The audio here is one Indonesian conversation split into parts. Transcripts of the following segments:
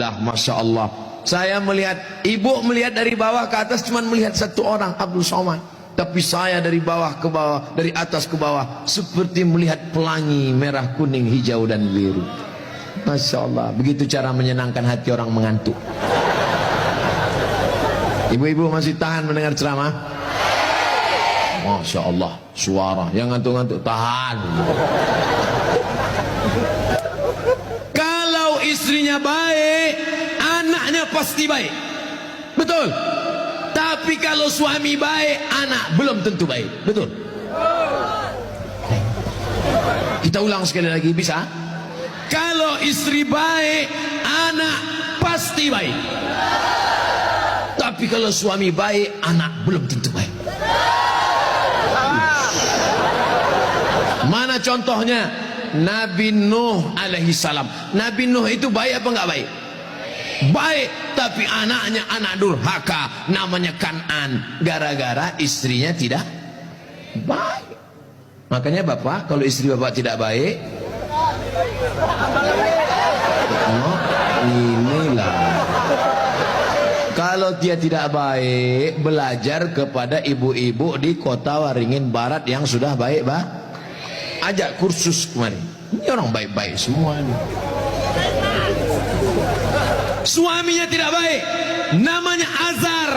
Alhamdulillah, Masya Allah. Saya melihat, ibu melihat dari bawah ke atas cuma melihat satu orang, Abdul Somad. Tapi saya dari bawah ke bawah, dari atas ke bawah, seperti melihat pelangi merah, kuning, hijau dan biru. Masya Allah, begitu cara menyenangkan hati orang mengantuk. Ibu-ibu masih tahan mendengar ceramah? Masya Allah, suara yang ngantuk-ngantuk tahan. Kalau istrinya baik, anaknya pasti baik. Betul. Tapi kalau suami baik, anak belum tentu baik. Betul. Kita ulang sekali lagi, bisa? Kalau istri baik, anak pasti baik. Tapi kalau suami baik, anak belum tentu baik. Mana contohnya? Nabi Nuh alaihi salam. Nabi Nuh itu baik apa enggak baik? Baik, tapi anaknya anak durhaka, namanya Kan'an, gara-gara istrinya tidak baik. Makanya bapak, kalau istri bapak tidak baik, oh, inilah. Kalau dia tidak baik, belajar kepada ibu-ibu di kota Waringin Barat yang sudah baik, ajak kursus kemarin. Ini orang baik-baik semua ini. Suaminya tidak baik, namanya Azar,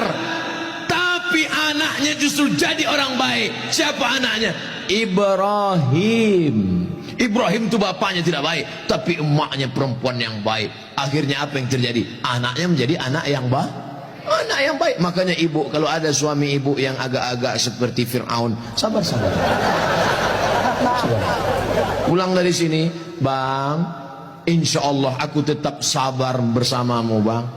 tapi anaknya justru jadi orang baik. Siapa anaknya? Ibrahim. Ibrahim itu bapaknya tidak baik, tapi emaknya perempuan yang baik. Akhirnya apa yang terjadi? Anaknya menjadi anak yang baik. Anak yang baik. Makanya ibu, kalau ada suami ibu yang agak-agak seperti Fir'aun, sabar-sabar. Pulang dari sini, bang, insya Allah aku tetap sabar bersamamu, bang,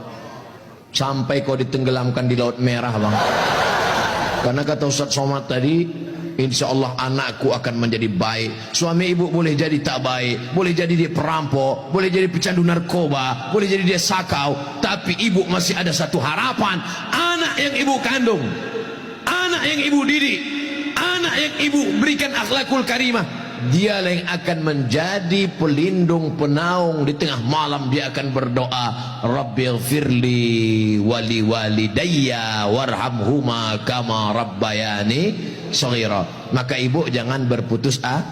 sampai kau ditenggelamkan di Laut Merah, bang. Karena kata Ustaz Somad tadi, insya Allah anakku akan menjadi baik. Suami ibu boleh jadi tak baik, boleh jadi dia perampok, boleh jadi pecandu narkoba, boleh jadi dia sakau, tapi ibu masih ada satu harapan. Anak yang ibu kandung, anak yang ibu didik, anak yang ibu berikan akhlakul karimah, dialah yang akan menjadi pelindung penaung. Di tengah malam dia akan berdoa, Rabbighfirli wali walidayya warhamhuma kama rabbayani shaghira. Maka ibu jangan berputus asa.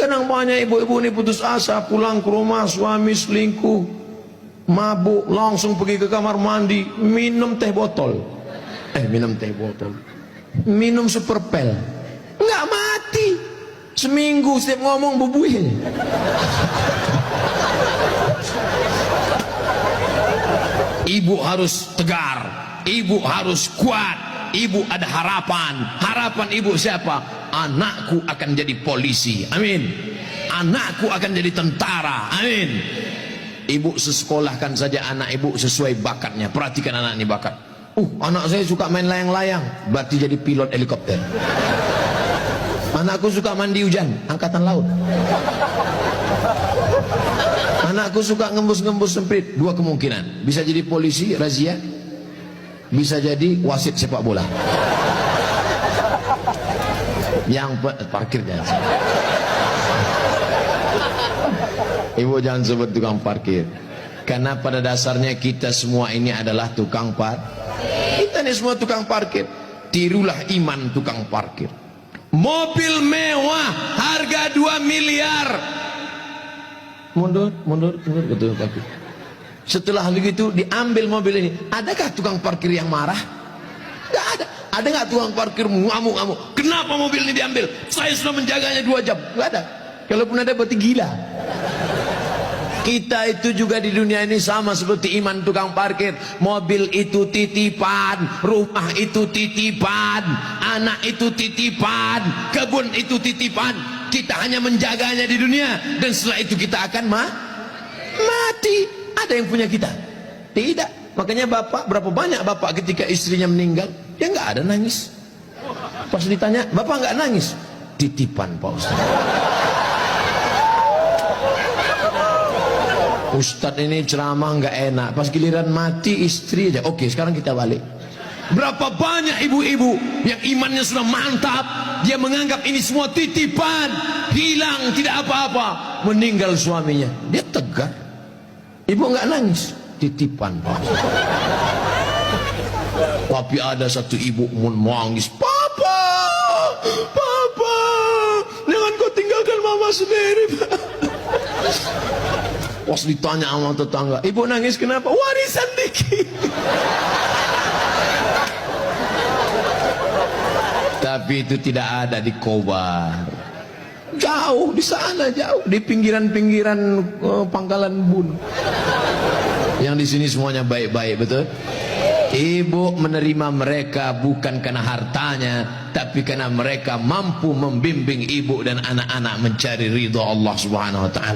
Kadang banyak ibu-ibu ini putus asa, pulang ke rumah suami selingkuh, mabuk, langsung pergi ke kamar mandi, minum teh botol. Minum teh botol, minum superpel, nggak mati. Seminggu setiap ngomong bubuih. Ibu harus tegar, ibu harus kuat, ibu ada harapan. Harapan ibu siapa? Anakku akan jadi polisi, amin. Anakku akan jadi tentara, amin. Ibu sekolahkan saja anak ibu sesuai bakatnya. Perhatikan anak ini bakat. Anak saya suka main layang-layang, berarti jadi pilot helikopter. Anakku suka mandi hujan, angkatan laut. Anakku suka ngembus-ngembus semprit, dua kemungkinan. Bisa jadi polisi, razia. Bisa jadi wasit sepak bola. Yang parkir jangan. Ibu jangan sebut tukang parkir. Karena pada dasarnya kita semua ini adalah tukang parkir. Kita ini semua tukang parkir. Tirulah iman tukang parkir. Mobil mewah harga 2 miliar. Mundur betul kaki. Setelah begitu diambil mobil ini, adakah tukang parkir yang marah? Tidak ada. Ada nggak tukang parkir ngamuk-ngamuk? Kenapa mobil ini diambil? Saya sudah menjaganya 2 jam. Nggak ada. Kalaupun ada berarti gila. Kita itu juga di dunia ini sama seperti iman tukang parkir. Mobil itu titipan, rumah itu titipan, anak itu titipan, kebun itu titipan. Kita hanya menjaganya di dunia, dan setelah itu kita akan mati. Ada yang punya kita? Tidak. Makanya bapak, berapa banyak bapak ketika istrinya meninggal, dia nggak ada nangis. Pas ditanya, bapak nggak nangis? Titipan Pak Ustaz. Ustadz ini ceramah nggak enak, pas giliran mati istri aja. Oke, sekarang kita balik. Berapa banyak ibu-ibu yang imannya sudah mantap, dia menganggap ini semua titipan, hilang tidak apa-apa, meninggal suaminya, dia tegar. Ibu nggak nangis, titipan, Pak. Tapi ada satu ibu menangis, "Papa, Papa, jangan kau tinggalkan mama sendiri, Pak." Pas ditanya sama tetangga, "Ibu nangis kenapa?" "Warisan dikit." Tapi itu tidak ada di Kobar. Jauh di sana, jauh di pinggiran-pinggiran Pangkalan Bun. Yang di sini semuanya baik-baik, betul? Ibu menerima mereka bukan karena hartanya, tapi karena mereka mampu membimbing ibu dan anak-anak mencari ridha Allah Subhanahu wa taala.